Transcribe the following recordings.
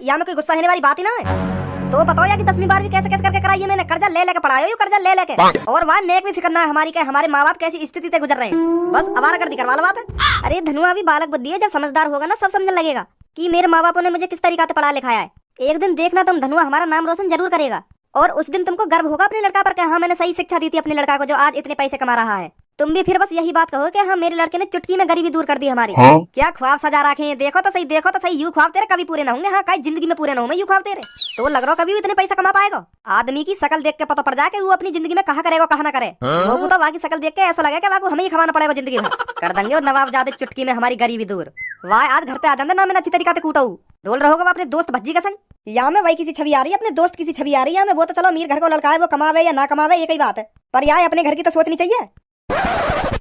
यहाँ में कोई गुस्सा होने वाली बात ही ना है। तो बताओ यार कि 10वीं 12वीं कैसे कैसे करके कराई है मैंने, कर्जा ले लेके पढ़ाया हूँ, कर्जा ले लेके। और वहाँ नेक भी फिक्र ना है हमारी के हमारे माँ बाप कैसी स्थिति से गुजर रहे हैं, बस आवारागर्दी करवा लो वहाँ पे। अरे धनुआ अभी बालक बुद्धि है, जब समझदार होगा ना सब समझने लगेगा कि मेरे माँ बापों ने मुझे किस तरीका से पढ़ा लिखाया है। एक दिन देखना तुम धनुआ हमारा नाम रोशन जरूर करेगा, और उस दिन तुमको गर्व होगा अपने लड़का पर कि हाँ मैंने सही शिक्षा दी थी अपने लड़का को जो आज इतने पैसे कमा रहा है। तुम भी फिर बस यही बात कहो कि हाँ मेरे लड़के ने चुटकी में गरीबी दूर कर दी हमारी। क्या ख्वाब सजा रखे हैं, देखो तो सही, देखो तो सही, यू ख्वाब तेरे कभी पूरे ना होंगे। हाँ कहीं जिंदगी में पूरे ना होंगे यू ख्वाब तेरे। तो लग रहा कभी इतने पैसा कमा पाएगा? आदमी की शकल देख के पता पड़ जाए कि वो अपनी जिंदगी में कहा करेगा कहा ना करे। वो तो वाकी शकल देख के ऐसा लगे कि वाकू हमें ही खवाना पड़ेगा जिंदगी में। कर देंगे और नवाब जादे चुटकी में हमारी गरीबी दूर। वाह आज घर पे आ जाते ना, मैंने अच्छी तरीका से कूटा हूँ। डोल रहोगा अपने दोस्त भज्जी का संग, या में वही किसी छवि आ रही है, अपने दोस्त किसी छवि आ रही है। वो तो चलो अमीर घर को लड़का है, वो कमावे या ना कमावे एक ही बात है, पर यार अपने घर की तो सोचनी चाहिए।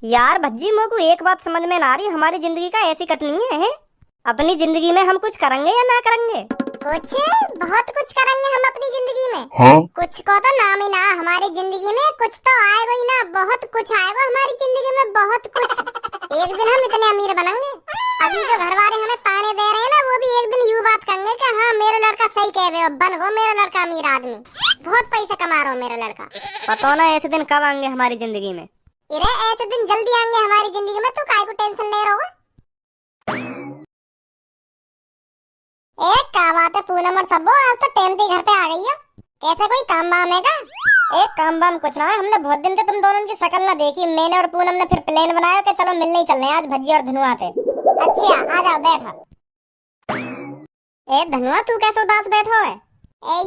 यार भज्जी मोको एक बात समझ में ना आ रही, हमारी जिंदगी का ऐसी कटनी है? अपनी जिंदगी में हम कुछ करेंगे या ना करेंगे? कुछ बहुत कुछ करेंगे हम अपनी जिंदगी में। कुछ को तो नाम ही ना हमारी जिंदगी में, कुछ तो आएगा ही ना, बहुत कुछ आएगा हमारी जिंदगी में, बहुत कुछ। एक दिन हम इतने अमीर बनेंगे, अभी जो घर वाले हमें ताने दे रहे हैं ना, वो भी एक दिन यूं बात करेंगे कि हाँ मेरा लड़का सही कह रहे हो, बन गो मेरा लड़का अमीर आदमी, बहुत पैसे कमा रहा हो मेरा लड़का। पता ना ऐसे दिन कब आएंगे हमारी जिंदगी में? अरे ऐसे दिन जल्दी आएंगे हमारी जिंदगी में, तो काहे को टेंशन ले रहा हो? एक क्या बात है पूनम और सबो, आज तो टाइम से घर पे आ गई है। कैसे कोई काम वाम है का? एक काम वाम कुछ ना है, हमने बहुत दिन से तुम दोनों की शक्ल ना देखी। मैंने और पूनम ने फिर प्लान बनाया कि चलो मिलने ही चलने आज भज्जी और धनुआ थे। अच्छा आ जाओ बैठो। ए धनुआ तू कैसे उदास बैठो है?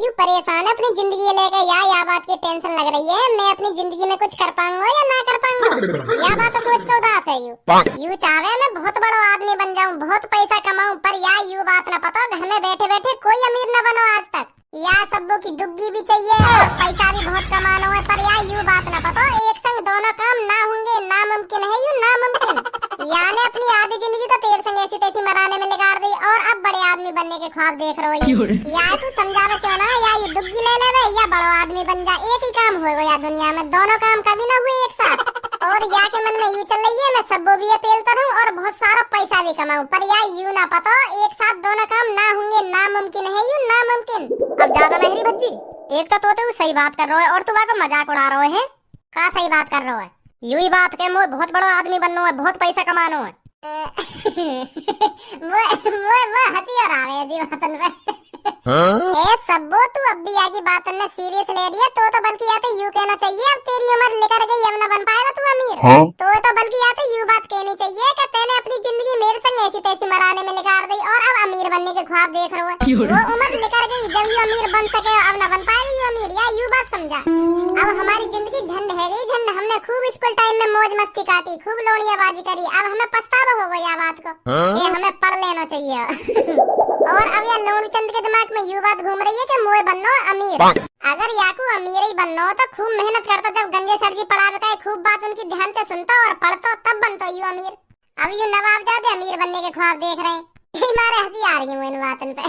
यू परेशान है अपनी जिंदगी लेके, या बात की टेंशन लग रही है मैं अपनी जिंदगी में कुछ कर पाऊंगा या ना कर पाऊंगा, या बात सोच के उदास है। यू चाहे मैं बहुत बड़ा आदमी बन जाऊं, बहुत पैसा कमाऊं, पर या यू बात ना पता घर में बैठे बैठे कोई अमीर न बनो आज तक। या सबो की दुग्गी भी चाहिए और पैसा भी बहुत कमाना है, पर या यू बात ना पता एक संग दोनों काम ना होंगे, नामुमकिन है यू नामुमकिन। या ने अपनी आधी जिंदगी तो तेरे संग ऐसी तैसी मराने में लगा दी, और अब बड़े आदमी बनने के ख्वाब देख रहे हो। या तू समझावे क्यों ना, या ये दुग्गी ले ले या बड़ा आदमी बन जा, एक ही काम होगा या दुनिया में, दोनों काम कभी ना हुए एक साथ। और या के मन में यू चल रही है मैं सबो भी अपेलता रहूं और बहुत सारा पैसा भी कमाऊं, पर या यू ना पता एक साथ दोनों काम ना होंगे, नामुमकिन है यू नामुमकिन। अब ज्यादा महरी भज्जी, एक तो तू सही बात कर रहा है और तू वहाँ मजाक उड़ा रहा है। का सही बात कर रहा है? यू ही बात के मोए बहुत बड़ा आदमी बनना है, बहुत पैसा कमाना है। वो हंसी और आ रही है जी बातन पे। ए सबो तू अब भी आगे बात ने सीरियस ले रही है, तो बल्कि या तो यू कहना चाहिए अब तेरी उम्र लेकर गई अब ना बन पाएगा तू अमीर। तो बल्कि या तो यू बात कहनी चाहिए कि तैने अपनी जिंदगी मेरे संग ऐसी तैसी मराने में लगा दी और अब अमीर बनने के ख्वाब देख रहे हो। वो उम्र लेकर गई जब यू अमीर बन सके, अब ना बन पाएगी यू अमीर, या यू बात समझा। अब हमारी जिंदगी झंड है गई झंड, हमने खूब स्कूल टाइम में मौज मस्ती काटी, खूब लोड़ियाबाजी करी, अब हमें पछतावा हो गया बात को, ये हमें पढ़ लेना चाहिए। और अब यार लोनी चंद के दिमाग में यू बात घूम रही है कि मोए बननो अमीर। अगर याकू अमीर ही बननो तो खूब मेहनत करता, जब गंजे सर जी पढ़ा बताए खूब बात उनकी ध्यान से सुनता और पढ़ता, तब बनता यू अमीर। अब यू नवाब जादे अमीर बनने के ख्वाब देख रहे हैं, मारे हंसी आ रही है इन बातन पे।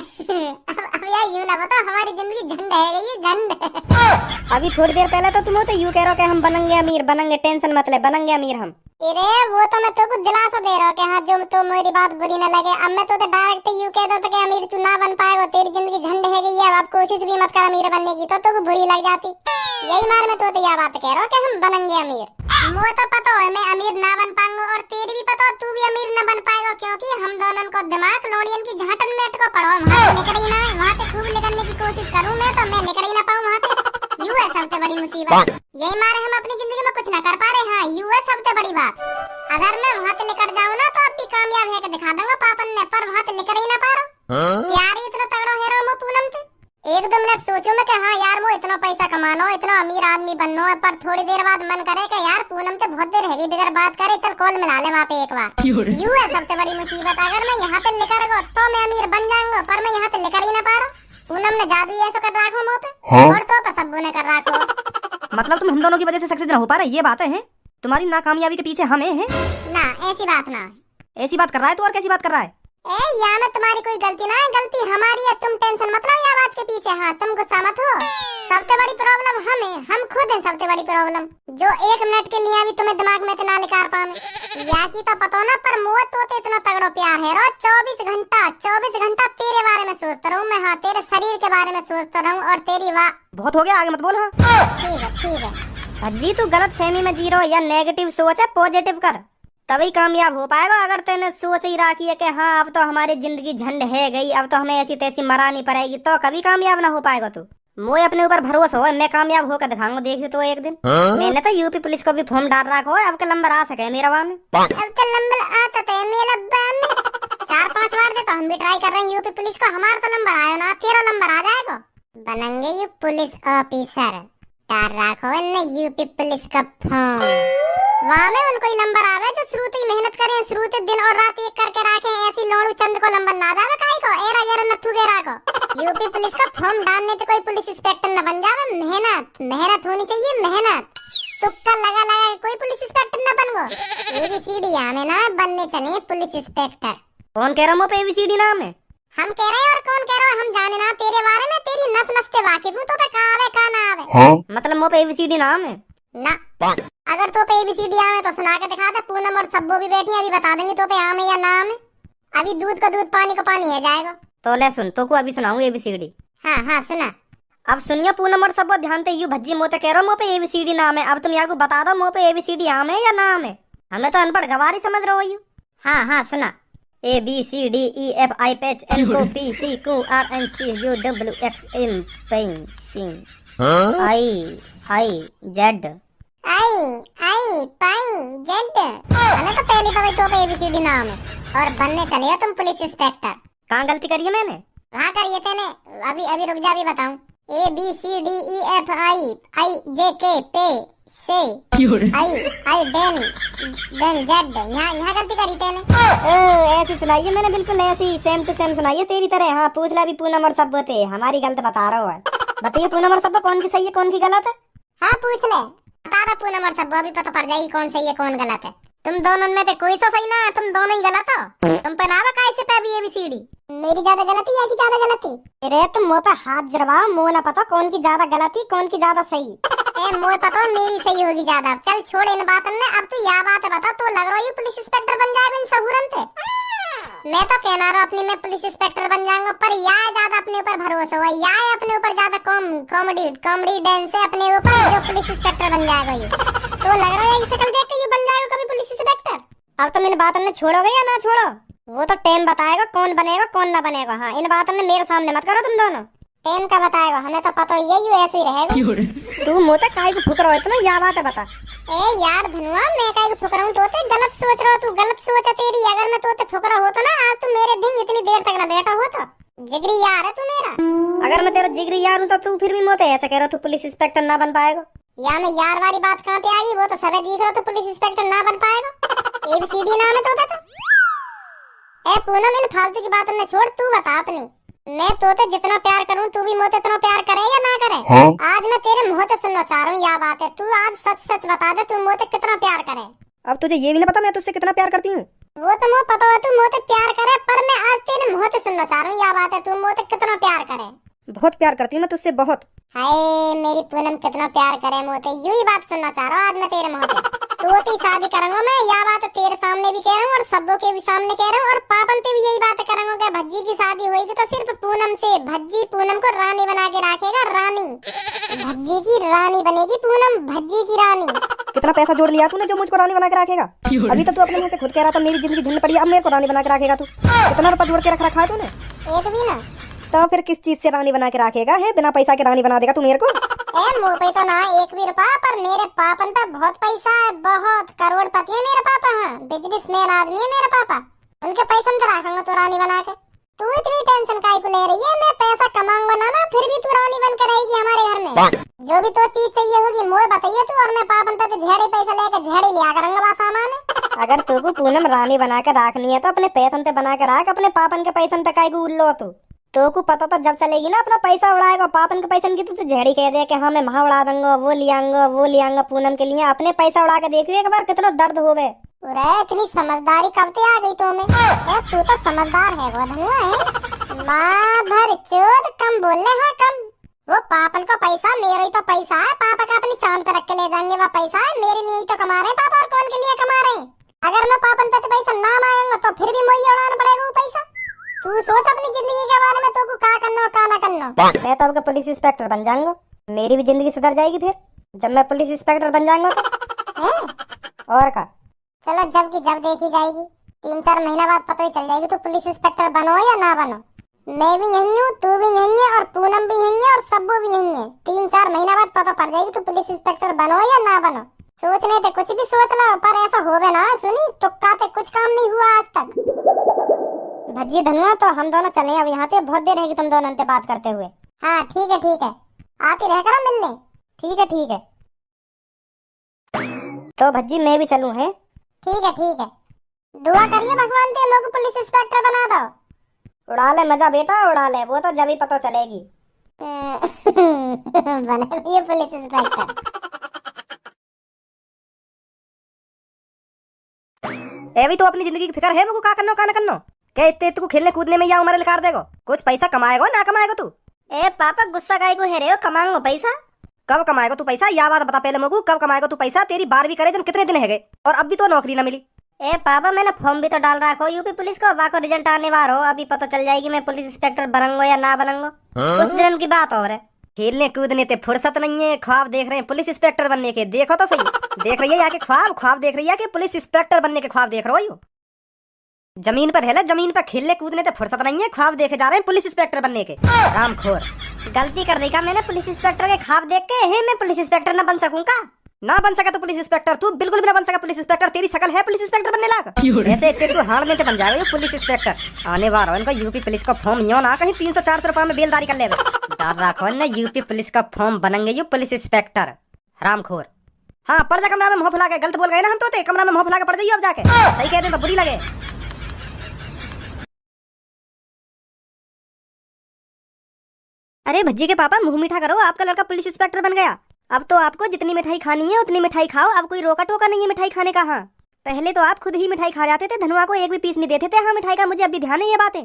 अब यार यू ना बता हमारी जिंदगी झंड है गई झंड। अभी थोड़ी देर पहले तो तुम तो यू कह रहे हो कि हम बनेंगे अमीर, बनेंगे, टेंशन मत ले, बनेंगे अमीर हम। अरे वो तो मैं तुमको दिलासा दे रहा हूँ कि हाँ जो तो मेरी बात बुरी न लगे। अब मैं तो डायरेक्ट यू कह देता कि अमीर तू ना बन पाएगा, तेरी जिंदगी झंड है गई है, अब कोशिश भी मत कर अमीर बनने की, तो तुमको बुरी लग जाती। यही मार में तो यह बात कह रहा हूँ कि हम बनेंगे अमीर। मुझे तो पता है मैं अमीर ना बन पाऊंगा, और तेरी भी पता तू भी अमीर न बन पाएगा, क्योंकि हम दोनों को दिमाग लोडियन की झाटन में को पढ़ो, वहाँ निकल ही ना, वहाँ से खूब निकलने की कोशिश करूँ मैं, तो मैं निकल ही ना पाऊँ वहाँ से। यू है सबसे बड़ी मुसीबत, यही मारे हम अपनी जिंदगी में कुछ न कर पा रहे। हाँ यू है सबसे बड़ी बात। अगर मैं वहाँ से निकल जाऊँ ना तो अब भी कामयाब है कि दिखा दूंगा पापन ने, पर वहाँ से निकल ही ना पा रहा। यार इतना तगड़ा है रो पूनम थे, एक दो मिनट सोचो मैं कि हाँ यार वो इतना पैसा कमाना हो, इतना अमीर आदमी बनना है, पर थोड़ी देर बाद मन करे कि यार पूनम से बहुत देर है बगैर बात करे, चल कॉल मिला ले वहाँ पे एक बार। यू है सबसे बड़ी मुसीबत, अगर मैं यहाँ से निकल गो तो मैं अमीर बन जाऊंगा, पर मैं यहाँ से निकल ही ना पा रहा। पूनम ने जादू ऐसा कर रखो मुँह पे, और तो कसब्बू ने कर रखो। मतलब तुम हम दोनों की वजह से सक्सेस ना हो पा रहे, ये बात है? तुम्हारी नाकामयाबी के पीछे हम हैं? ना ऐसी बात ना। ऐसी बात कर रहा है तू, और कैसी बात कर रहा है? ए या में तुम्हारी कोई गलती ना है, गलती हमारी है, तुम टेंशन मत लो या बात उसके पीछे। हाँ तुम गुस्सा मत हो, सबसे बड़ी प्रॉब्लम हम है, हम खुद हैं सबसे बड़ी प्रॉब्लम, जो 1 मिनट के लिए भी तुम्हें दिमाग में इतना निकाल पाए। या की तो पता ना, पर मुझे तो इतना तगड़ा प्यार है। रोज 24 घंटा तेरे बारे में सोचता रहूं मैं। हाँ तेरे शरीर के बारे में सोचता रहूं और तेरी वाह। बहुत हो गया, आगे मत बोल। हाँ ठीक है। भज्जी तू गलत फहमी में जी रहो, या नेगेटिव सोच है, पॉजिटिव कर, तभी कामयाब हो पाएगा। अगर तेने सोच ही रखी है कि हाँ अब तो हमारी जिंदगी झंड है गई, अब तो हमें ऐसी तैसी मरानी पड़ेगी, तो कभी कामयाब ना हो पाएगा तू। मुझे अपने ऊपर भरोसा हो, मैं कामयाब होकर दिखाऊंगा, देखियो तो एक दिन। मैंने तो यूपी पुलिस को भी फॉर्म डाल रखा हो, अब के नंबर आ सके मेरा वहाँ में। अब तो नंबर आता था मेरा बाम में 4-5 बार दे, तो हम भी ट्राई कर रहे हैं यूपी पुलिस को। हमारा तो नंबर आया ना, तेरा नंबर आ जाएगा, बनेंगे यू पुलिस ऑफिसर। डाल रखो ने यूपी पुलिस का फॉर्म, वहाँ में उनको ही नंबर आवे जो शुरू से ही मेहनत करें, शुरू से दिन और रात एक करके रखे। ऐसी लोड़ू चंद को नंबर ना जावे, काई को एरा गेरा नथु गेरा को। यूपी पुलिस का फॉर्म डालने तो कोई पुलिस इंस्पेक्टर न बन जावे। मेहनत होनी चाहिए, मेहनत। तुक्का लगा कोई पुलिस इंस्पेक्टर न बन गो। ABCD आने ना बनने चले पुलिस इंस्पेक्टर। कौन कह रहा हूँ ABCD नाम है? हम कह रहे हैं और कौन कह रहा है, हम जाने ना तेरे बारे में, तेरी नस नस से वाकिफ हूँ। तो पे का आवे का ना आवे, मतलब मुँह पे ABCD नाम है ना। अगर तो पे ABCD आवे तो सुना के दिखा दे। पूनम और सब्बो भी बैठी है, अभी बता देंगे तो पे आम है या नाम है। अभी दूध का दूध पानी का पानी है जाएगा। तो ले सुन, तो को अभी सुनाऊं ABCD। हाँ सुना। अब सुनियो पूनम और सब ध्यान से, यू भज्जी मोते कह रहा हूँ मुँह पे ABCD नाम है। अब तुम यहाँ को बता दो मुँह पे ABCD आम है या नाम है, हमें तो अनपढ़ गवारी समझ रहे हो यू। हाँ सुना, ABCDEFIHNOPQRNQWXMPZ I हमें तो पहली बार तो ABCD नाम है और बनने चले हो तुम पुलिस इंस्पेक्टर। कहाँ गलती करी है मैंने? वहाँ करिए तेने। अभी रुक जा, अभी बताऊं। ABCDEFIJK से I देन Z, यहाँ गलती करी तेने। ऐसी सुनाइए मैंने, बिल्कुल ऐसी सेम टू सेम सुनाइए तेरी तरह। हाँ पूछ ला भी पूनम और सब थे, हमारी गलत बता रहा है। बताइए पूनम और सब कौन की सही है कौन की गलत है? हाँ पूछ ले, बता दो पूनम और सब, अभी पता पड़ जाएगी कौन सही है कौन गलत है। तुम दोनों में से कोई तो सही ना है, तुम दोनों ही गलत हो। तुम पे ना कैसे पे भी ABCD। मेरी ज्यादा गलती या की ज्यादा गलती? अरे तुम मुँह पे हाथ जरवाओ, मुँह ना पता कौन की ज्यादा गलती कौन की ज्यादा सही। मुझे पता मेरी सही होगी ज्यादा। चल छोड़ इन बातों ने, अब तू यह बात बता, तो लग रहा है पुलिस इंस्पेक्टर बन जाएगा इन सहूरन पे। मैं तो कहना रहा अपनी मैं पुलिस इंस्पेक्टर बन जाऊंगा, पर या ज्यादा अपने ऊपर भरोसा हुआ, या अपने ऊपर ज्यादा कॉमेडी डांस है अपने ऊपर, जो पुलिस इंस्पेक्टर बन जाएगा ये। तो लग रहा है शक्ल देख के ये बन जाएगा कभी पुलिस इंस्पेक्टर। अब तुम इन बातों ने छोड़ोगे या ना छोड़ो, वो तो टाइम बताएगा कौन बनेगा कौन ना बनेगा। हाँ इन बातों ने मेरे सामने मत करो तुम दोनों। टाइम का बताएगा, हमें तो पता ही है यू ऐसे ही रहेगा। तू मुँह तक काहे को फुक रहा है इतना, या बात है बता। यार धनुआ, मैं काहे को फुक रहा हूँ? तोते गलत सोच रहा, तू गलत सोच है तेरी। अगर मैं तोते फुक रहा होता ना, आज तू मेरे दिन इतनी देर तक ना बैठा होता। जिगरी यार है तू मेरा। अगर मैं तेरा जिगरी यार हूँ तो तू फिर भी मोते ऐसे कह रहा तू पुलिस इंस्पेक्टर ना बन पाएगा। या मैं यार वाली बात कहाँ पे आ गई? वो तो सब देख रहा, तो पुलिस इंस्पेक्टर ना बन पाएगा। ABCD नाम है तो बता। पूनम इन फालतू की बातों ने छोड़, तू बता अपनी। मैं तोते जितना प्यार करूं, तू भी मोते इतना प्यार करे या ना करे? आज मैं तेरे मुंह से सुनना चाह रहा हूँ या बात है। तू आज सच बता दे, तू मोते कितना प्यार करे। अब तुझे ये भी ना पता मैं तुझसे कितना प्यार करती हूँ? वो तो मुझे पता है तू मोते प्यार करे, पर मैं आज तेरे मुंह से सुनना चाह रहा हूँ या बात है, तू मोते कितना प्यार करे। बहुत प्यार करती हूँ मैं तुझसे, बहुत। हाय मेरी पूनम कितना प्यार करे मोते, यू ही बात सुनना चाह रहा हूँ आज मैं तेरे मुंह से। तोते शादी करूंगा मैं, या बात तेरे सामने भी कह रहा हूँ और सबों के भी सामने कह रहा हूँ, और पापन पे भी यही बात करूंगा कि भज्जी की शादी होगी तो सिर्फ पूनम से। भज्जी पूनम को रानी बना के रखेगा, रानी। भज्जी की रानी बनेगी पूनम, भज्जी की रानी। कितना पैसा जोड़ लिया तूने जो मुझको रानी बना के रखेगा? अभी तो तू अपने मुंह से खुद कह रहा था मेरी जिंदगी झंड पड़ी, अब मेरे को रानी बना के रखेगा तू? कितना रुपया जोड़ के रख रखा है तूने? एक भी ना। तो फिर किस चीज से रानी बना के रखेगा? है बिना पैसा के रानी बना देगा तू मेरे को? मुँह पे तो ना एक भी रुपया, पर मेरे पापन पे बहुत पैसा है, बहुत करोड़पति है मेरे पापा। हाँ बिजनेसमैन आदमी है मेरे पापा, उनके पैसा में तो रखूंगा तो रानी बना के। तू इतनी टेंशन काहे को ले रही है? मैं पैसा कमाऊंगा ना, फिर भी तू रानी बन कर रहेगी हमारे घर में। जो भी तो चीज चाहिए होगी मुझे बताइए तू, और मैं पापन पे तो झेड़े पैसा लेकर झेड़े लिया करूंगा बस सामान। अगर तू को पूनम रानी बना के रखनी है तो अपने पैसन पे बना के रख, अपने पापन के पैसन पे काहे को उल्लो तू। तो को पता तो जब चलेगी ना अपना पैसा उड़ाएगा, पापन के पैसन की तो झेड़ी कह दे कि हाँ मैं वहाँ उड़ा दूंगा, वो लियांगा पूनम के लिए। अपने पैसा उड़ा के देखिए एक बार कितना दर्द होवे। इतनी समझदारी कब से आ गई तुम्हें? तू तो समझदार है वो धनुआ है। माधर चोद कम बोल रहे हाँ कम। वो पापन का पैसा मेरा ही तो पैसा है, पापा का अपनी चांद पे रख के ले जाएंगे। वो पैसा है मेरे लिए ही तो कमा रहे हैं पापा, और कौन के लिए कमा रहे हैं। अगर मैं पापन पे तो पैसा ना मांगूंगा तो फिर भी मुझे उड़ाना पड़ेगा वो पैसा। तू सोच अपनी जिंदगी के बारे में, तो को क्या करना और क्या ना करना। मैं तो आपका पुलिस इंस्पेक्टर बन जाऊंगा, मेरी भी जिंदगी सुधर जाएगी फिर जब मैं पुलिस इंस्पेक्टर बन जाऊंगा तो। और का चलो जब की जब देखी जाएगी, 3-4 महीना बाद पता ही चल जाएगी तो पुलिस इंस्पेक्टर बनो या ना बनो। मैं भी यहीं हूँ, तू भी यहीं है, और पूनम भी यहीं है, और सब्बू भी यहीं है। 3-4 महीना बाद पता पड़ जाएगी तो पुलिस इंस्पेक्टर बनो या ना बनो। सोचने थे कुछ भी सोच लो, पर ऐसा होवे ना सुनी तुक्का ते कुछ काम नहीं हुआ आज तक। भज्जी धनुआ तो हम दोनों चले अब यहाँ से, बहुत देर रहेगी तुम दोनों से बात करते हुए। हाँ ठीक है, आती रह करो मिलने। ठीक है तो भज्जी मैं भी चलूँ है। ठीक है, दुआ करिए भगवान ते लोग पुलिस इंस्पेक्टर बना दो। उड़ा ले मजा बेटा उड़ा ले, वो तो जब ही पता चलेगी। बने ये पुलिस इंस्पेक्टर। ए भी तो अपनी जिंदगी की फिक्र है वो का करनो का ना करनो। क्या इतने तू खेलने कूदने में या उम्र लिखार देगो, कुछ पैसा कमाएगो ना कमाएगो तू। ए पापा गुस्सा काहे को है रे, कमाऊंगा पैसा। कब कमाएगो तू पैसा, या बात बता पहले मोगू, कब कमाएगो तू पैसा। तेरी 12वीं करे जन कितने दिन है गए और अब भी तो नौकरी ना मिली। ए पापा मैंने फॉर्म भी तो डाल रखा हो यूपी पुलिस को, वाको रिजल्ट आने वाला हो, अभी पता चल जाएगी मैं पुलिस इंस्पेक्टर बनूंगा या ना बनूंगा। कुछ दिन की बात और है। खेलने कूदने ते फुर्सत नहीं है, ख्वाब देख रहे हैं पुलिस इंस्पेक्टर बनने के। देखो तो सही, देख रही है या के ख्वाब देख रही है कि पुलिस इंस्पेक्टर बनने के ख्वाब देख रहे हो। जमीन पर है, जमीन पर खेलने कूदने ते फुर्सत नहीं है, ख्वाब देखे जा रहे हैं पुलिस इंस्पेक्टर बनने के। रामखोर गलती कर देखा मैंने, पुलिस इंस्पेक्टर के ख्वाब देख के है मैं पुलिस इंस्पेक्टर ना बन सकूं का। ना बन सका तो पुलिस इंस्पेक्टर, तू बिल्कुल भी ना बन सका पुलिस इंस्पेक्टर। तेरी शक्ल है पुलिस इंस्पेक्टर बनने लायक, ऐसे इतने तू हार में बन जाएगा पुलिस इंस्पेक्टर। आने वाला इनका यूपी पुलिस का फॉर्म यो ना कहीं 300-400 रुपए में बेलदारी कर ले। डर रखो ना यूपी पुलिस का फॉर्म बनेंगे यू पुलिस इंस्पेक्टर। रामखोर हाँ पड़ जा कमरा में मुंह फुला के, गलत बोल गए ना हम तो, कमरा में मुंह फुला के पड़ जाइए अब जाके। सही कह दे तो बुरी लगे। अरे भज्जी के पापा मुंह मीठा करो, आपका लड़का पुलिस इंस्पेक्टर बन गया। अब तो आपको जितनी मिठाई खानी है उतनी मिठाई खाओ, अब कोई रोका टोका नहीं है मिठाई खाने का। हाँ पहले तो आप खुद ही मिठाई खा जाते थे, धनुआ को एक भी पीस नहीं देते थे हाँ मिठाई का, मुझे अभी ध्यान है ये बातें।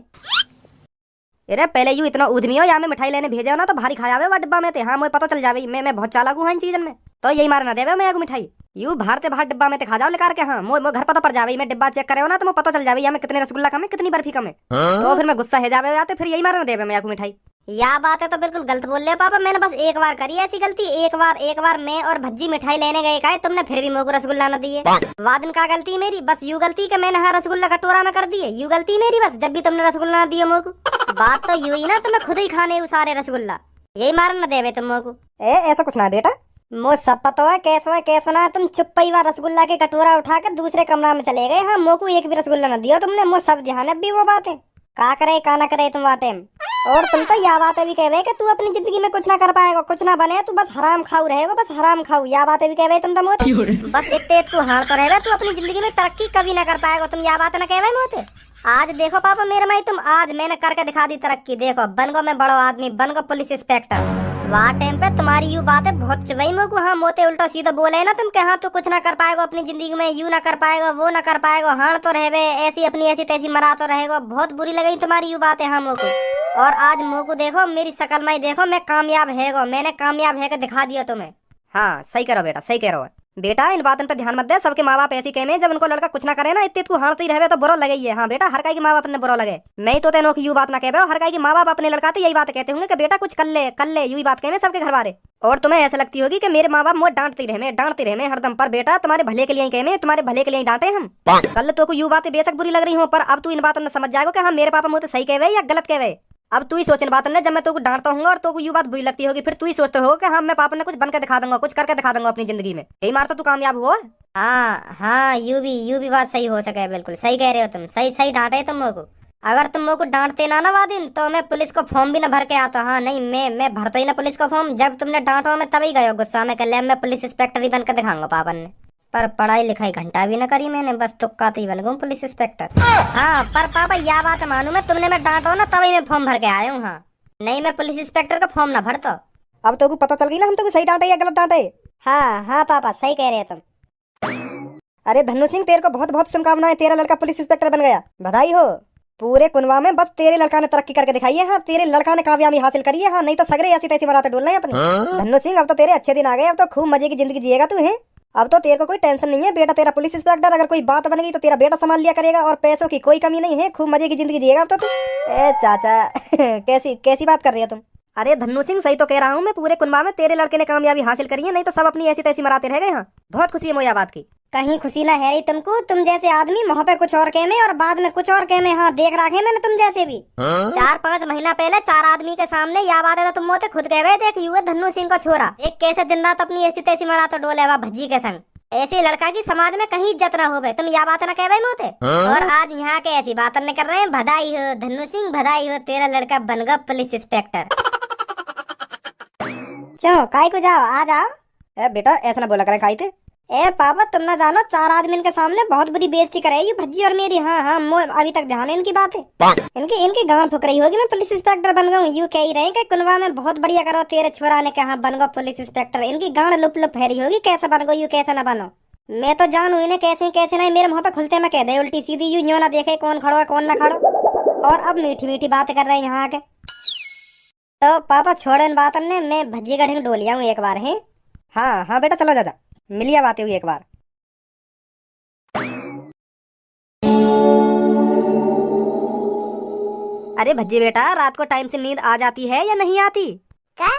अरे पहले यू इतना उद्यमी हो, या मैं मिठाई लेने भेजे हो ना तो भारी खा जावे डिब्बा में थे। हाँ मुझे पता चल जावे, मैं बहुत चालाक हूँ इन चीजन में, तो यही मार ना देवे मैं एगो मिठाई यू बाहर से बाहर डिब्बा में खा जाओ लेकर के। हाँ मोर घर पता पड़ जावे, मैं डिब्बा चेक करे हो ना तो मुझे पता चल जावे या मैं कितने रसगुल्ला कम है कितनी बर्फी कम है, तो फिर मैं गुस्सा है जावे आते, फिर यही मार ना देवे मैं एगो मिठाई। या बात है तो बिल्कुल गलत बोल रहे पापा, मैंने बस एक बार करी ऐसी गलती, एक बार मैं और भज्जी मिठाई लेने गए का, तुमने फिर भी मुझको रसगुल्ला न दिए। वादन का गलती मेरी, बस यू गलती के मैंने हाँ रसगुल्ला कटोरा में कर दिए, यू गलती मेरी बस जब भी तुमने रसगुल्ला न दिए मुझको। बात तो यू ही ना, तुम्हें खुद ही खाने सारे रसगुल्ला, यही मार न देवे तुम मुझको। ऐसा कुछ ना बेटा, मुझ सब पता है कैसो ना, तुम चुप ही रसगुल्ला के कटोरा उठा कर दूसरे कमरा में चले गए। हाँ मोको एक भी रसगुल्ला न दिया तुमने, मुझ सब ध्यान है भी वो बात है का करे का ना करे तुम बातें। और तुम तो या बातें भी कहवे कि तू अपनी जिंदगी में कुछ ना कर पाएगा, कुछ ना बने, तू बस हराम खाऊ रहेगा, बस हराम खाऊ, या बातें भी कहवे तुम तो मोते। बस इतने तू हार तो रहेगा, तू अपनी जिंदगी में तरक्की कभी ना कर पाएगा, तुम या बातें ना कहवे मोते। आज देखो पापा मेरे माई, तुम आज मैंने करके दिखा दी तरक्की, देखो बन गो मैं बड़ो आदमी, बन गो पुलिस इंस्पेक्टर। वहाँ टाइम पे तुम्हारी यू बातें बहुत चुभई मुझको, हाँ मोते उल्टा सीधा बोले ना तुम के हाँ तू कुछ ना कर पाएगा अपनी जिंदगी में, यू ना कर पाएगा वो ना कर पाएगा, हार तो रहे ऐसी अपनी ऐसी तैसी मरा तो रहेगा। बहुत बुरी लगी तुम्हारी यू बातें हाँ मुझको, और आज मुझको देखो मेरी शक्ल में देखो, मैं कामयाब है, मैंने कामयाब है दिखा दिया तुम्हें। हाँ सही करो बेटा, सही कह रहे हो बेटा, इन बातों पर ध्यान मत दे। सबके माँ बाप ऐसी कहे जब उनको लड़का कुछ ना करे ना इतने तू हारती रहे तो बुरा लगे ही है। हाँ बेटा हर काई के माँ बाप ने बुरा लगे, मैं तो तेनों की यू बात ना कहे, हर काई के माँ बाप अपने लड़का यही बात कहते होंगे कि बेटा कुछ कर ले यू बात कहे सबके घर वाले। और तुम्हें ऐसा लगती होगी कि मेरे माँ बाप मुझे डांटते रहे हरदम, पर बेटा तुम्हारे भले के लिए कहे, तुम्हारे भले के लिए डांटे हम। कल तो को यू बातें बेशक बुरी लग रही हूँ, पर अब तू इन बातों ने समझ जाएगा कि हाँ मेरे पापा मुझे सही कहवे या गलत कहवे। अब तू ही सोचने बात है, जब मैं तो डांटता हूँ और तो यू बात बुरी लगती होगी, फिर तू ही सोचते हो कि हाँ मैं पापा ने कुछ बनकर दिखा दूंगा, कुछ करके दिखा दूंगा अपनी जिंदगी में, यही मारता तू कामयाब हुआ। हाँ यू भी बात सही हो सके, बिल्कुल सही कह रहे हो तुम, सही डांटे तुम मुझको। अगर तुम मुझको डांटते ना वादिन तो मैं पुलिस को फॉर्म भी ना भर के आता। हाँ नहीं मैं भरता ही ना पुलिस को फॉर्म, जब तुमने डांटा मैं तभी गयो गुस्सा में, कल मैं पुलिस इंस्पेक्टर ही बनकर दिखाऊंगा पापा ने। पर पढ़ाई लिखाई घंटा भी ना करी मैंने, बस तुक्का ही बन गई पुलिस इंस्पेक्टर। हाँ पर पापा या बात मानू मैं, तुमने मैं डांटो ना तभी मैं फॉर्म भर के आया हूँ। हाँ नहीं मैं पुलिस इंस्पेक्टर का फॉर्म ना भरता। अब तो पता चल गई ना हम तो सही डांटे या गलत डांटे। हाँ पापा सही कह रहे हो तुम। अरे धनु सिंह तेरे को बहुत बहुत शुभकामनाएं, तेरा लड़का पुलिस इंस्पेक्टर बन गया, बधाई हो। पूरे कुनवा में बस तेरे लड़का ने तरक्की करके दिखाई है। हाँ, तेरे लड़का ने कामयाबी हासिल करी है। हाँ, नहीं तो सगरे ऐसी तैसी बनाते डोल रहे हैं अपने। धन्नो सिंह, अब तो तेरे अच्छे दिन आ गए। अब तो खूब मजे की जिंदगी जिएगा तू है। अब तो तेरे को कोई टेंशन नहीं है बेटा। तेरा पुलिस इंस्पेक्टर, अगर कोई बात बन गई तो तेरा बेटा संभाल लिया करेगा और पैसों की कोई कमी नहीं है। खूब मजे की जिंदगी जिएगा अब तो तू। ए चाचा कैसी कैसी बात कर रही है तुम? अरे धन्नो सिंह, सही तो कह रहा हूँ मैं। पूरे कुनबा में तेरे लड़के ने कामयाबी हासिल करी है, नहीं तो सब अपनी ऐसी तैसी मराते रह गए। हाँ, बहुत खुशी है मुझे बात की। कहीं खुशी ना है रही तुमको? तुम जैसे आदमी मुँह पे कुछ और कहने और बाद में कुछ और कहने। हाँ, देख रखे मैंने तुम जैसे भी। 4-5 महीना पहले 4 आदमी के सामने या बात है तो तुम मोते खुद कह गए थे कि धन्नो सिंह का छोरा एक कैसे दिन रात अपनी ऐसी तैसी मरा तो डोले वा भज्जी के संग। ऐसे लड़का की समाज में कहीं इज्जत ना हो गए। तुम या बात ना कह मोते। और आज यहाँ के ऐसी बात न कर रहे हैं। बधाई हो धन्नो सिंह, बधाई हो, तेरा लड़का बन गया पुलिस इंस्पेक्टर। चलो काय को जाओ, आ जाओ। ए बेटा, ऐसा ना बोला करें खाई थे। ए पापा, तुम ना जानो 4 आदमी के सामने बहुत बुरी बेइज्जती कराई भज्जी और मेरी। हाँ हाँ, अभी तक ध्यान है इनकी बात है। इनकी गांड फुक रही होगी मैं पुलिस इंस्पेक्टर बन गया। यूं कह ही रहे कि कुनवा में बहुत बढ़िया करो, तेरे छोरा ने कहा बन गो पुलिस इंस्पेक्टर। इनकी गांड लुप लुप फेरी होगी, कैसे बन गो, यू कैसे ना बनो। मैं तो जानू इन्हें कैसे कैसे नहीं। मेरे मुँह पे खुलते मैं कह दे उल्टी सीधी, यूं ना देखे कौन खड़ो है कौन ना खड़ो। और अब मीठी मीठी बात कर रहे हैं यहाँ के। तो पापा छोड़ो इन बातन ने, मैं भज्जी का ढिंग डोलिया हूँ एक बार है। हाँ हाँ बेटा, चलो दादा, मिलिया बातें हुई एक बार। अरे भज्जी बेटा, रात को टाइम से नींद आ जाती है या नहीं आती? का?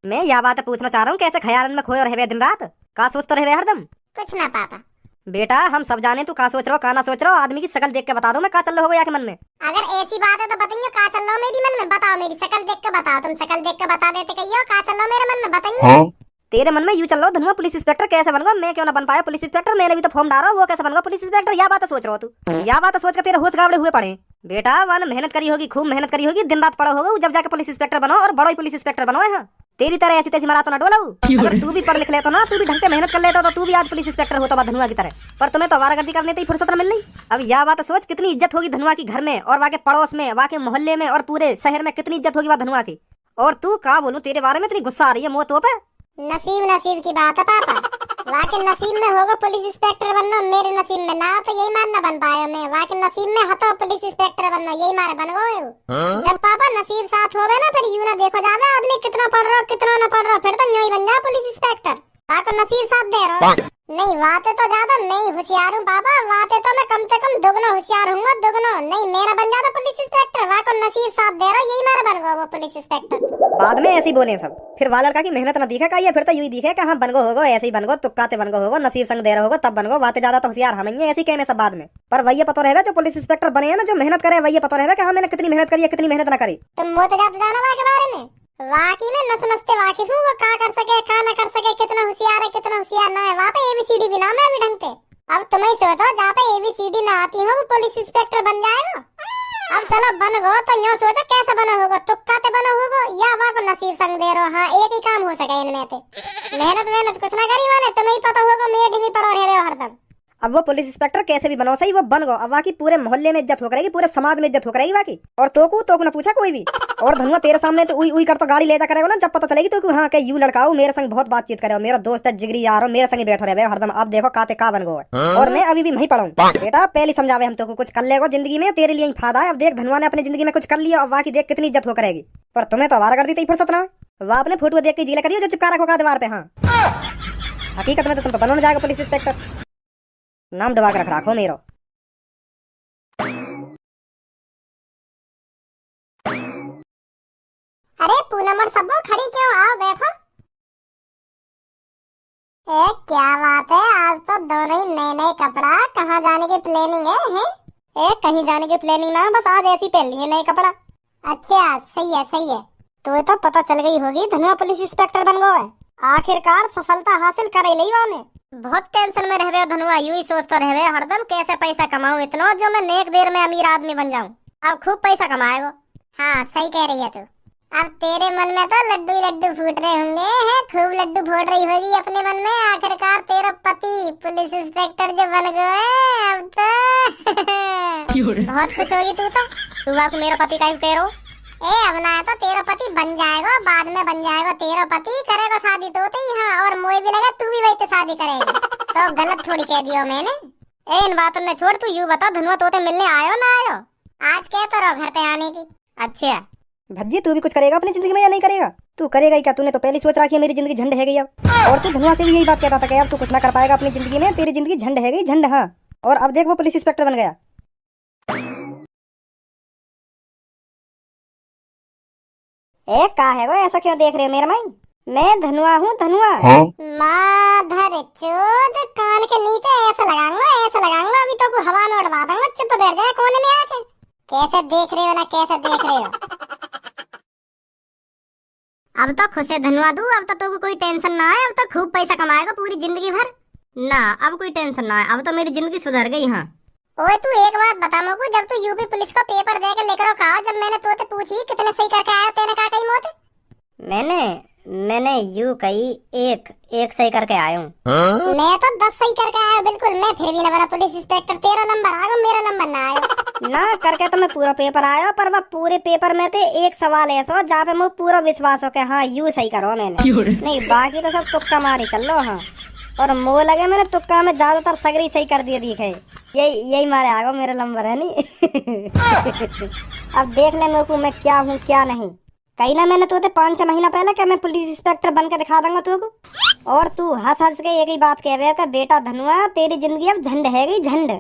मैं यह बात पूछना चाह रहा हूँ, कैसे ख्याल में खोए रहे दिन रात? का सोच तो रहे हरदम? कुछ ना पापा। बेटा हम सब जाने तू का सोच रहा हो का ना सोच रहा हो। आदमी की शकल देख के बता दो मैं का चल रहा होगा या के मन में। अगर ऐसी बात है तो बताइए का चल रहा हो मेरी मन में। बताओ, मेरी शक्ल देख के बताओ। तुम शक्ल देख के बता देते कहियो का चल रहा हो मेरे मन में, बताइए। तेरे मन में यूं चल रहा हो धनुआ पुलिस इंस्पेक्टर कैसे बन गया? मैं क्यों ना बन पाया पुलिस इंस्पेक्टर? मैंने भी तो फॉर्म डाला, वो कैसे बन गया पुलिस इंस्पेक्टर? या बात सोच रहा हो तू? या बात सोच के तेरे होश गावड़े हुए पड़े। बेटा वन मेहनत करी होगी, खूब मेहनत करी होगी, दिन रात पढ़ा होगा, जब जाके पुलिस इंस्पेक्टर बनो और बड़ो ही पुलिस इंस्पेक्टर बनो। है तेरी तरह ऐसी तैसी मरा तो ना डोला। अगर तू भी पढ़ लिख लेता ना, तू भी ढंग से मेहनत कर लेता तो तू भी आज पुलिस इंस्पेक्टर होता धनुआ की तरह। पर तुम्हें तो आवारागर्दी करने की फुर्सत न मिल रही। अब यह बात सोच कितनी इज्जत होगी धनुआ की घर में और वाके पड़ोस में, वाके मोहल्ले में और पूरे शहर में कितनी इज्जत होगी वह धनुआ की। और तू का बोलूं तेरे बारे में इतनी गुस्सा आ रही है मुँह तो पे। नसीब नसीब की बात है पापा। वाके नसीब में होगा पुलिस इंस्पेक्टर बनना, मेरे नसीब में ना तो यही मार ना बन पाया मैं। वाके नसीब में हतो पुलिस इंस्पेक्टर बनना, यही मारे बन गए। जब पापा नसीब साथ हो गए ना, फिर यूं ना देखो जावे आदमी कितना पढ़ रहा कितना ना पढ़ रहा, फिर तो यूं ही बन जा पुलिस इंस्पेक्टर। वाको नसीब साथ दे रहा। नहीं वाते तो ज्यादा नहीं होशियार हूँ पापा, वाते तो मैं कम से कम दोगुना होशियार हूँ, दोगुना नहीं। मेरा बन जाता पुलिस इंस्पेक्टर, वाको नसीब साथ दे रहा, यही मारे बन गया वो पुलिस इंस्पेक्टर। बाद में ऐसे ही बोले सब, फिर वाला लड़का की मेहनत न दिखे का ये, फिर तो यूं ही दिखे कि हाँ बनगो होगो, ऐसे ही बनगो, तुक्काते बनगो होगो, नसीब संग दे रहा होगो तब बनगो। बातें ज्यादा तो होशियार हम ही ऐसे ही कहने सब बाद में। पर वही पता रहेगा जो पुलिस इंस्पेक्टर बने हैं ना, जो मेहनत करे वही पता रहेगा कि हाँ मैंने कितनी मेहनत करी है कितनी मेहनत ना करी। तुम मोते जाते जाना वहाँ के बारे में, वाकई में नस नसते वाकिफ हूँ। वो का कर सके का न कर सके, कितना होशियार है कितना होशियार ना है। वहाँ पे ABCD भी नाम है अभी ढंग से। अब तुम ही सोचो जहाँ पे ABCD ना आती हो वो पुलिस इंस्पेक्टर बन जाएगा। अब चलो बन गो तो यूँ सोचो कैसे बनो होगा, तुक्काते बनो होगा या वहाँ को नसीब संग दे रहो। हाँ एक ही काम हो सके इनमें से। मेहनत कुछ ना करी माने, तुम्हें ही पता होगा मेरे भी पड़ो रहे हो हरदम। अब वो पुलिस इंस्पेक्टर कैसे भी बनो सही वो बन गो। अब बाकी पूरे मोहल्ले में इज्जत हो करेगी, पूरे समाज में इज्जत हो करेगी बाकी। और तो ना पूछा कोई भी। और धनुआ तेरे सामने तो उई कर तो गाड़ी ले जा करेगा ना, जब पता चलेगी तो हाँ के यू लड़का हो मेरे संग बहुत बातचीत करे, मेरा दोस्त है जिगरी यार हो, मेरे संग बैठो रहे हरदम। अब देखो काते का बन गो है। और मैं अभी भी वहीं पढ़ाऊं बेटा, पहले समझावे हम तो कुछ कर लेगो जिंदगी में, तेरे लिए ही फायदा है। अब देख धनुआ ने अपनी जिंदगी में कुछ कर लिया और बाकी देख कितनी इज्जत हो करेगी। पर तुम्हें तो आवारा कर दी फुर्सत ना। वह अपने फोटो देख के जिले करियो जो चिपका रखो का दीवार पे। हाँ हकीकत में तो तुम बनने जाएगा पुलिस इंस्पेक्टर, नाम दबा कर रखो मेरो। अरे पूनम और सबो खड़ी क्यों, आओ बैठो। क्या बात है, आज तो दोनों ही नए नए कपड़ा। कहाँ जाने की प्लानिंग है? कहीं जाने की प्लानिंग ना, बस आज ऐसी पहन लिए नए कपड़ा। अच्छा सही है सही है। तो पता चल गई होगी धनुआ पुलिस इंस्पेक्टर बन गया है। आखिरकार सफलता हासिल कर ही वाने। बहुत टेंशन में रह रहे हो धनुआ, यूं ही सोचते रह रहे हरदम कैसे पैसा कमाऊं इतना जो मैं नेक देर में अमीर आदमी बन जाऊं। अब खूब पैसा कमाएगा। हाँ सही कह रही है तू। अब तेरे मन में तो लड्डू ही लड्डू फूट रहे होंगे, है खूब लड्डू फूट रही होगी अपने मन में। आखिरकार तेरा पति पुलिस इंस्पेक्टर जो बन गए अब तो बहुत खुश होगी तू तो। तू बात मेरा पति का कह रहा अब ना तो तेरा पति बन जाएगा, बाद में बन जाएगा तेरा पति, करेगा शादी तो ही। हाँ और मुझे भी लगा तू भी वही तो शादी करेगी, तो गलत थोड़ी कह दियो मैंने। इन बातों में छोड़, तू यूं बता धनुआ तोते मिलने आयो ना आयो? आज कह तो रहो घर पे आने की। अच्छा भज्जी तू भी कुछ करेगा अपनी जिंदगी में या नहीं करेगा? तू करेगा ही क्या? तूने तो पहले सोच रखी है मेरी जिंदगी झंड है गई अब। और तू धनुआ से भी यही बात कहता था कि अब तू कुछ ना कर पाएगा अपनी जिंदगी में, तेरी जिंदगी झंड है गई झंड। हाँ, और अब देख वो पुलिस इंस्पेक्टर बन गया। का है वो, ऐसा क्यों देख रहे हो मेरा माई? मैं धनुआ हूँ, धनुआ। माधर चोद, कान के नीचे ऐसा लगाऊंगा अभी तो को हवा में उड़वा दूंगा। चुप बैठ जाए कोने में आके। कैसे देख रहे हो ना, कैसे देख रहे हो? अब तो खुश है धनुआ तू, अब तो तुमको कोई टेंशन ना है, अब तो खूब पैसा कमाएगा पूरी जिंदगी भर। ना अब कोई टेंशन ना है, अब तो मेरी जिंदगी सुधर गई। हाँ ओए तू एक बात बता मुझको, जब तू यूपी पुलिस का पेपर दे के लेकर कहा, जब मैंने तोते पूछी कितने सही करके आया, तेने कहा कहीं मोते? मैंने यू कही एक सही करके आया हूँ। मैं तो 10 सही करके आया बिल्कुल। मैं फिर भी ना बना पुलिस इंस्पेक्टर। तेरा नंबर आएगा, मेरा नंबर ना आएगा। ना करके तो मैं पूरा पेपर आया, पर वह पूरे पेपर में थे एक सवाल ऐसा हो जहाँ पे मुझे पूरा विश्वास हो के हाँ यू सही करो मैंने, नहीं बाकी तो सब तुक्का मारी चल लो। हाँ, और मुँह लगे मैंने तुक्का में ज्यादातर सगरी सही कर दिए दिखे। यही मारे आगो मेरा नंबर है नहीं। अब देख ले मेरे को मैं क्या हूँ क्या नहीं। कही ना मैंने तुझे 5-6 महीना पहले क्या मैं पुलिस इंस्पेक्टर बन के दिखा दूंगा तुझको। और तू हंस के एक ही बात कह रहे हो बेटा धनुआ तेरी जिंदगी अब झंड है गई झंड।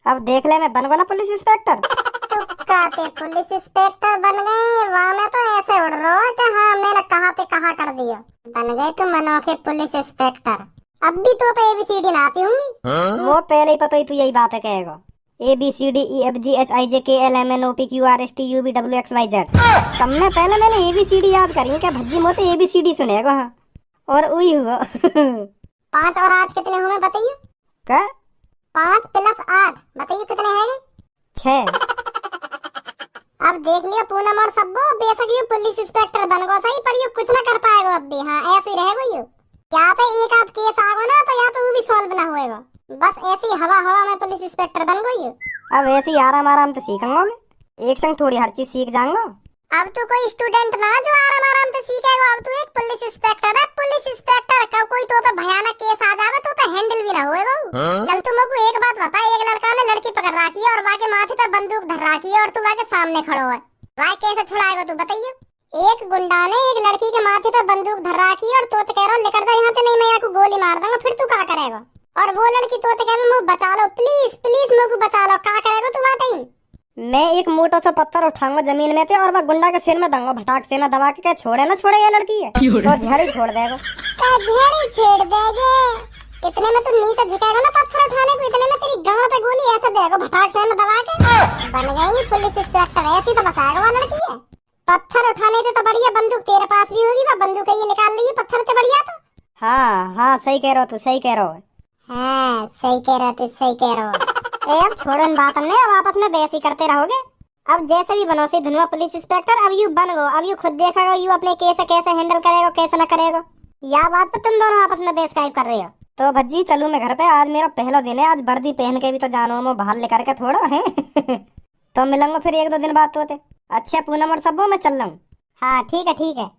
अब देख ले मैं बन गया ना पुलिस इंस्पेक्टर। कहते पुलिस इंस्पेक्टर बन गए, वहाँ में तो ऐसे उड़ रहा है कि हाँ मैंने कहा पे कहा कर दिया। बन गए तुम अनोखे पुलिस इंस्पेक्टर। अब भी तो पे ABCD ना आती होंगी। वो पहले ही पता ही तू यही बात है कहेगा। ABCDEFGHIJKLMNOPQRSTUVWXYZ सब में पहले मैंने ABCD याद करी क्या भज्जी मोते ABCD सुनेगा। हाँ, और वही हुआ। 5 और 8 कितने हुए बताइए? क्या? 5 + 8 बताइए कितने हैं? 6। अब देख लियो पूनम और सब्बो, बेशक ये पुलिस इंस्पेक्टर बन गो सही, पर ये कुछ ना कर पाएगा अब भी। हाँ ऐसे ही रहेगा ये। यहाँ पे एक आध केस आगो ना तो यहाँ पे वो भी सॉल्व ना होएगा। बस ऐसी हवा में पुलिस इंस्पेक्टर बन गई। अब ऐसे ही आराम से सीखूंगा मैं, एक संग थोड़ी हर चीज सीख जाऊंगा। अब तो कोई स्टूडेंट ना जो आराम से सीखेगा, अब तू एक पुलिस इंस्पेक्टर है। पुलिस इंस्पेक्टर का कोई तो पे भयानक केस आ जावे तो पे हैंडल भी ना होएगा। चल तू मेरे को एक बात बता, एक लड़का ने लड़की पकड़ रखी है और वहाँ के माथे पे बंदूक धर रखी है और तू वहाँ के सामने खड़ो है, वहाँ कैसे छुड़ाएगा तू बताइए? एक गुंडा ने एक लड़की के माथे पे बंदूक धर रखी है और तो कह रहा निकल जा यहाँ से, नहीं मैं यहाँ को गोली मार दूंगा। फिर तू क्या करेगा? और वो लड़की तो कह मुझे बचा लो प्लीज प्लीज, मुझे बचा लो। क्या करेगा तू वहाँ? मैं एक मोटा सा पत्थर उठाऊंगा जमीन में थे और वह गुंडा के सिर में दूंगा भटाक से, ना दबा के क्या छोड़े ना छोड़े ये लड़की है तो झड़ी छोड़ देगा। झड़ी छेड़ देगे? इतने में तू नीचे झुकेगा ना पत्थर उठाने को, इतने में तेरी गांव पे गोली ऐसे देगा भटाक से ना दबा के। बन गई पुलिस इंस्पेक्टर, ऐसी तो बचाएगा वो लड़की है। पत्थर उठाने से तो बढ़िया बंदूक तेरे पास भी होगी, वह बंदूक ये निकाल ली पत्थर से बढ़िया। तो हाँ सही कह रहा हो तू, सही कह रहा हो। हाँ सही कह रहा तू, सही कह रहा हो। अब छोड़ो इन बात हमने, अब आपस में बहस ही करते रहोगे। अब जैसे भी बनो से धनुआ पुलिस इंस्पेक्टर, अब यू बन गो, अब यू खुद देखेगा यू अपने केस कैसे हैंडल करेगा कैसे न करेगा। या बात पे तुम दोनों आपस में बहस काहे कर रहे हो। तो भज्जी चलूं मैं घर पे, आज मेरा पहला दिन है, आज वर्दी पहन के भी तो जानो मैं बाहर लेकर के थोड़ा है। तो मिलूंगा फिर 1-2 दिन बाद तो। अच्छा पूनम और सबो मैं चल रहा हूँ। हाँ ठीक है।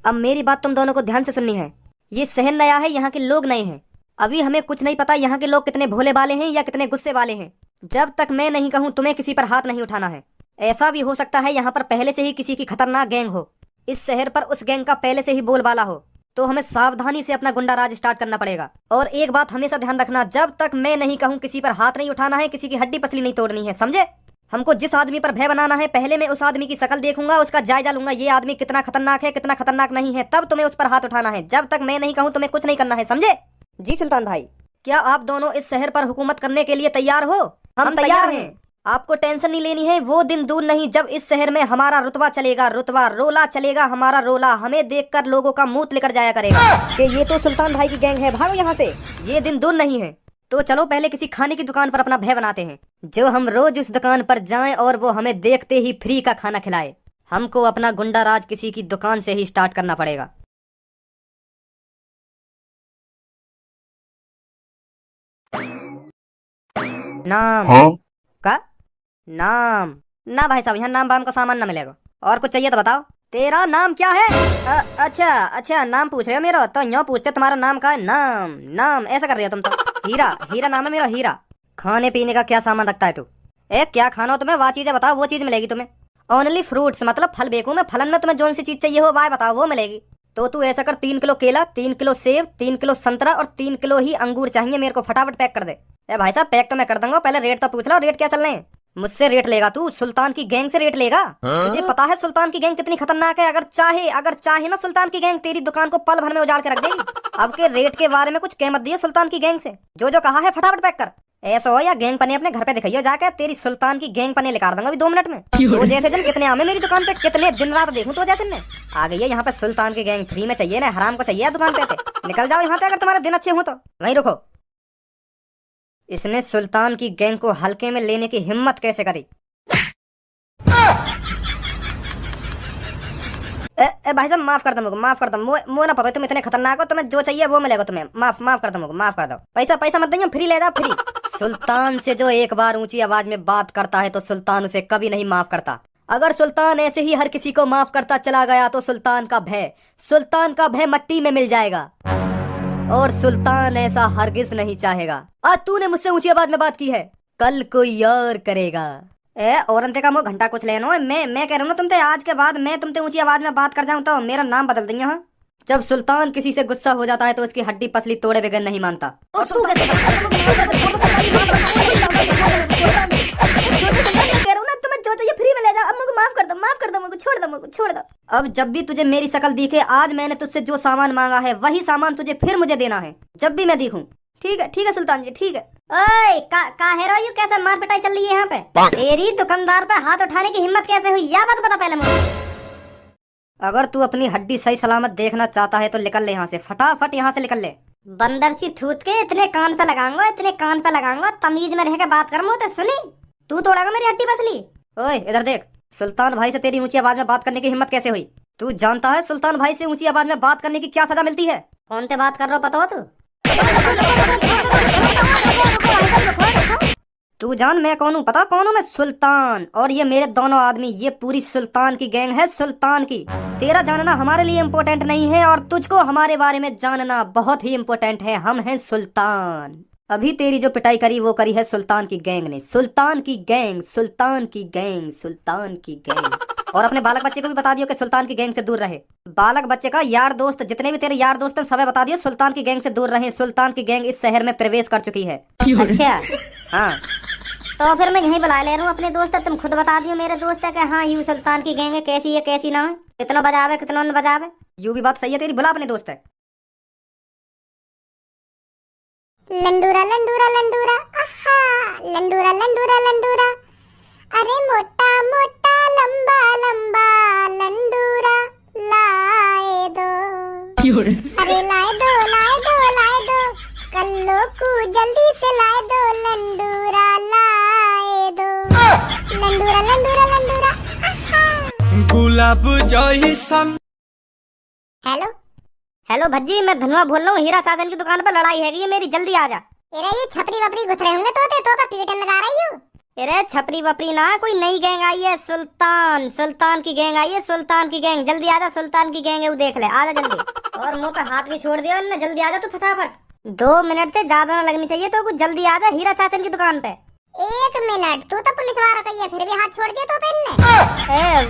अब मेरी बात तुम दोनों को ध्यान से सुननी है। ये शहर नया है, यहाँ के लोग नए हैं। अभी हमें कुछ नहीं पता यहाँ के लोग कितने भोले वाले हैं या कितने गुस्से वाले हैं। जब तक मैं नहीं कहूँ तुम्हें किसी पर हाथ नहीं उठाना है। ऐसा भी हो सकता है यहाँ पर पहले से ही किसी की खतरनाक गैंग हो, इस शहर पर उस गैंग का पहले से ही बोलबाला हो, तो हमें सावधानी से अपना गुंडा राज स्टार्ट करना पड़ेगा। और एक बात हमेशा ध्यान रखना, जब तक मैं नहीं कहूँ किसी पर हाथ नहीं उठाना है, किसी की हड्डी पसली नहीं तोड़नी है, समझे? हमको जिस आदमी पर भय बनाना है, पहले मैं उस आदमी की शक्ल देखूंगा, उसका जायजा लूंगा, ये आदमी कितना खतरनाक है कितना खतरनाक नहीं है, तब तुम्हें उस पर हाथ उठाना है। जब तक मैं नहीं कहूँ तुम्हें कुछ नहीं करना है, समझे? जी सुल्तान भाई। क्या आप दोनों इस शहर पर हुकूमत करने के लिए तैयार हो? हम तैयार हैं। आपको टेंशन नहीं लेनी है, वो दिन दूर नहीं जब इस शहर में हमारा रुतबा चलेगा, रुतबा रोला चलेगा हमारा रोला। हमें देखकर लोगों का मुंह लेकर जाया करेगा कि ये तो सुल्तान भाई की गैंग है, भागो यहाँ से। ये दिन दूर नहीं है। तो चलो पहले किसी खाने की दुकान पर अपना भय बनाते हैं, जो हम रोज उस दुकान पर जाएं और वो हमें देखते ही फ्री का खाना खिलाए। हमको अपना गुंडा राज किसी की दुकान से ही स्टार्ट करना पड़ेगा। नाम का नाम ना भाई साहब, यहाँ नाम वाम का सामान ना मिलेगा। और कुछ चाहिए तो बताओ। तेरा नाम क्या है? अच्छा नाम पूछ रहे हो मेरा, तो यूँ पूछते तुम्हारा नाम का है? नाम ऐसा कर रहे हो तुम तो। हीरा नाम है मेरा, हीरा। खाने पीने का क्या सामान रखता है तू? क्या खाना हो तुम्हें, वह चीजें बताओ, वो चीज मिलेगी तुम्हें। ओनली फ्रूट्स, मतलब फल बेकू मैं, फलन में तुम्हें जो सी चीज चाहिए हो वह बताओ, वो मिलेगी। तो तू ऐसा कर, 3 किलो केला, 3 किलो सेब, 3 किलो संतरा और 3 किलो ही अंगूर चाहिए मेरे को, फटाफट पैक कर दे। भाई साहब पैक तो मैं कर दूंगा, पहले रेट तो पूछ लो, रेट क्या चल रहे हैं? मुझसे रेट लेगा तू? सुल्तान की गैंग से रेट लेगा? तुझे पता है सुल्तान की गैंग कितनी खतरनाक है? अगर चाहे ना सुल्तान की गैंग तेरी दुकान को पल भर में उजाड़ के रख देगी। अब के रेट के बारे में कुछ कह मत दियो सुल्तान की गैंग से, जो कहा है फटाफट पैक कर। ऐसा हो या गैंग पने अपने घर पे दिखाइयो जाके, तेरी सुल्तान की गैंग पने निकाल दूंगा अभी 2 मिनट में। तो जैसे जन कितने आमे मेरी दुकान पे, कितने दिन रात देखूं तो जैसे ने आ गई है यहाँ पे सुल्तान की गैंग। फ्री में चाहिए ना, हराम को चाहिए दुकान पे, निकल जाओ यहाँ पे अगर तुम्हारे दिन अच्छे हो तो। वहीं रुको, इसने सुल्तान की गैंग को हल्के में लेने की हिम्मत कैसे करी? भाई साहब माफ कर दो मुझे, माफ कर दो, मो ना पता तुम इतने खतरनाक हो, तुम्हें जो चाहिए वो मिलेगा तुम्हें। माफ कर दो मुझे, माफ कर दो। पैसा मत दइयो, फ्री ले जाओ, फ्री। सुल्तान से जो एक बार ऊंची आवाज में बात करता है तो सुल्तान उसे कभी नहीं माफ करता। अगर सुल्तान ऐसे ही हर किसी को माफ करता चला गया तो सुल्तान का भय मट्टी में मिल जाएगा, और सुल्तान ऐसा हरगिज नहीं चाहेगा। आज तूने मुझसे ऊंची आवाज में बात की है, कल कोई और करेगा। और अंते का मुँह घंटा कुछ लेनो है। मैं कह रहा हूँ ना तुमसे, आज के बाद मैं तुमसे ऊंची आवाज में बात कर जाऊं तो मेरा नाम बदल देंगे। हाँ, जब सुल्तान किसी से गुस्सा हो जाता है तो उसकी हड्डी पसली तोड़े बगैर नहीं मानता। छोड़ दो। अब जब भी तुझे मेरी शक्ल दिखे, आज मैंने तुझसे जो सामान मांगा है वही सामान तुझे फिर मुझे देना है, जब भी मैं दिखूं। ठीक है सुल्तान जी, ठीक है। ओए काहे रो यू, कैसे मार पिटाई चल रही है यहाँ पे? तेरी दुकानदार पे हाथ उठाने की हिम्मत कैसे हुई, या बात बता पहले मुझे। अगर तू अपनी हड्डी सही सलामत देखना चाहता है तो निकल ले यहाँ से, फटाफट यहाँ से निकल ले। बंदर सी थूत के इतने कान पे लगाऊंगा, तमीज में रह के बात कर मुझे, सुनी? तू तोड़ेगा मेरी हड्डी पसली? ओए इधर देख, सुल्तान भाई से तेरी ऊंची आवाज में बात करने की हिम्मत कैसे हुई? तू जानता है सुल्तान भाई से ऊंची आवाज में बात करने की क्या सजा मिलती है? कौन से बात कर रहा हो, पता हो तू? तू जान मैं कौन हूँ, पता कौन हूँ मैं? सुल्तान। और ये मेरे दोनों आदमी, ये पूरी सुल्तान की गैंग है, सुल्तान की। तेरा जानना हमारे लिए इम्पोर्टेंट नहीं है और तुझको हमारे बारे में जानना बहुत ही इम्पोर्टेंट है। हम हैं सुल्तान। अभी तेरी जो पिटाई करी वो करी है सुल्तान की गैंग ने। सुल्तान की गैंग। और अपने बालक बच्चे को भी बता दियो कि सुल्तान की गैंग से दूर रहे। बालक बच्चे का यार दोस्त, जितने भी तेरे यार दोस्त हैं सबे बता दियो सुल्तान की गैंग से दूर रहे। सुल्तान की गैंग इस शहर में प्रवेश कर चुकी है। अच्छा, हाँ तो फिर मैं यहीं बुला ले रहा हूँ अपने दोस्त है। तुम खुद बता दियो मेरे दोस्त है कि हाँ यू सुल्तान की गैंग है, कैसी है कैसी ना है, कितना बजावे कितना न बजावे। यू भी बात सही है तेरी, बुला अपने दोस्त है। लंडूरा लंडूरा लंडूरा, आहा लंडूरा लंडूरा लंडूरा, अरे मोटा मोटा लंबा लंबा लंडूरा लाए दो, अरे लाए दो कल्लो को जल्दी से लाए दो, लंडूरा लाए दो, लंडूरा लंडूरा लंडूरा, आहा। गुलाब जैसन। हेलो भज्जी, मैं धनुआ बोल रहा हूँ। हीरा साजन की दुकान पर लड़ाई है मेरी, जल्दी आ जा। अरे ये छपरी वपरी गुथरे होंगे तो का पीटन लगा रही हूँ। अरे छपरी वपरी ना, कोई नई गैंग आई है, सुल्तान की गैंग आई है, सुल्तान की गैंग। जल्दी आजा, सुल्तान की गैंग है वो, देख ले, आजा जल्दी। और मुंह पे हाथ भी छोड़ दिया ना, जल्दी आजा तू फटाफट। 2 मिनट से ज्यादा ना लगनी चाहिए तो कुछ जल्दी आजा हीरा चाचन की दुकान पे। 1 मिनट, तू तो पुलिस वाला कही है, फिर भी हाथ छोड़ दिया तो पहनने।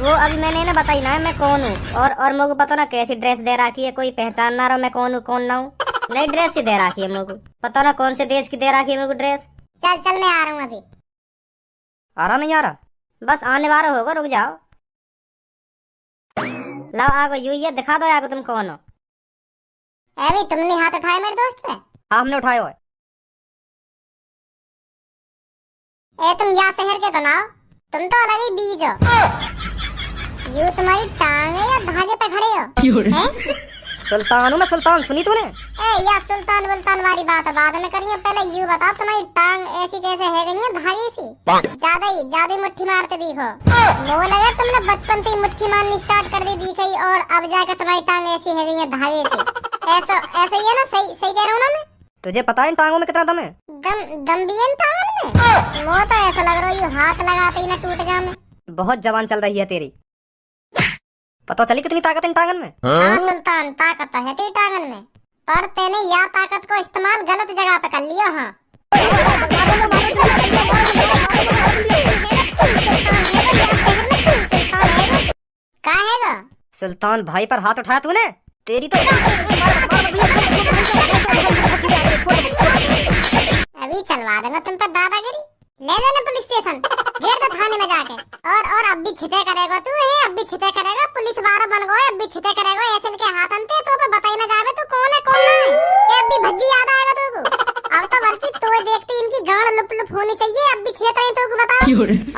वो अभी मैंने ना बताई ना मैं कौन हूँ, और मुझे पता ना कैसी ड्रेस दे रखी है, कोई पहचान ना रहा मैं कौन हूँ कौन ना हूँ। नई ड्रेस ही दे रखी है मुझे, पता ना कौन से देश की दे रखी है मुझे ड्रेस। चल मैं आ रहा हूँ अभी। आ रहा नहीं आ रहा? बस आने वाला होगा, रुक जाओ। लाओ आगो, यू ये दिखा दो आगो तुम कौन हो। अभी तुमने हाथ उठाया मेरे दोस्त पे? हाँ हमने उठाया है। तुम यहाँ शहर के तो ना हो, तुम तो अलग ही बीज हो। यू तुम्हारी टांग है या धागे पे खड़े हो? सुल्तान हूँ मैं, सुल्तान, सुनी तूने? या सुल्तान वुल्तान वाली बात है बाद में करिए, पहले यू बताओ तुम्हारी टांग ऐसी कैसे है गई है धागे सी? ज्यादा ही मुट्ठी मारते दिखो। वो लगे तुमने बचपन से मुट्ठी मारनी स्टार्ट कर दी दिख गई, और अब जाकर तुम्हारी टांग ऐसी है गई है धागे सी। ऐसा ही है ना? सही कह रहा हूँ ना मैं? तुझे पता है इन टांगों में कितना दम है? दम भी है इन टांगों में? वो तो ऐसा लग रहा है यू हाथ लगाते ही ना टूट जाए। बहुत जवान चल रही है तेरी। पता चली कितनी ताकत इन टांगन में? हाँ सुल्तान, ताकत है तेरी टांगन में, पर तेने या ताकत को इस्तेमाल गलत जगह पे कर लिया। हाँ का हैगा? सुल्तान भाई पर हाथ उठाया तूने, तेरी तो अभी चलवा देना तुम पर दादागिरी। ले लेना पुलिस स्टेशन, घेर दो थाने में जाके। और अब भी छिते करेगा तू है, अब भी छिते करेगा, पुलिस वाला बन गए, अब भी छिते करेगा। ऐसे के हाथ अंते तो पे बताई ना जावे तू कौन है कौन ना है, कि अब भी भज्जी याद आएगा तुमको। अब तो बल्कि तो देखते इनकी गांड लुप लुप होनी चाहिए। अब भी छिते हैं तुमको बताओ।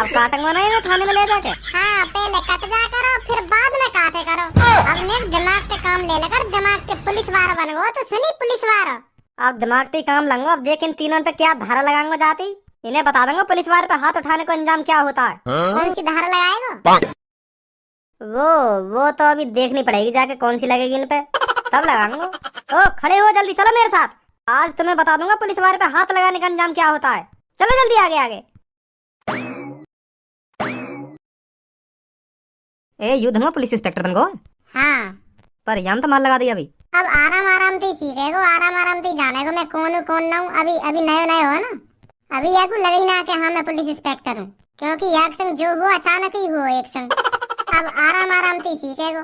अब काटेंगे नहीं ना थाने में ले जाके। हाँ पहले कट जा करो फिर बाद में काटे करो। अब ने दिमाग के काम ले लेकर दिमाग के पुलिस वाला बन गो तो सुनी पुलिस वाला। अब दिमाग पे काम लंगो। अब देख इन तीनों पे क्या धारा लगाएंगे जाती, इन्हें बता दूंगा पुलिस वाले पे हाथ उठाने को अंजाम क्या होता है। कौन सी धारा लगाएगा? वो तो अभी देखनी पड़ेगी जाके कौन सी लगेगी इन पे, तब लगाऊंगा। ओ खड़े हो जल्दी, चलो मेरे साथ। आज तुम्हें बता दूंगा पुलिस वाले पे हाथ लगाने का अंजाम क्या होता है। चलो जल्दी आगे आगे। ए यू धनुआ पुलिस इंस्पेक्टर बन गो। हाँ पर यम तो मार लगा दी अभी। अब आराम आराम से सीखेगो, आराम आराम से जानेगो मैं कौन हूँ कौन ना हूँ। अभी नए नए हो ना, अभी यार को लगे ना कि हाँ मैं पुलिस इंस्पेक्टर हूँ, क्योंकि एक संग जो हुआ अचानक ही हुआ एक संग। अब आराम आराम से सीखेगो।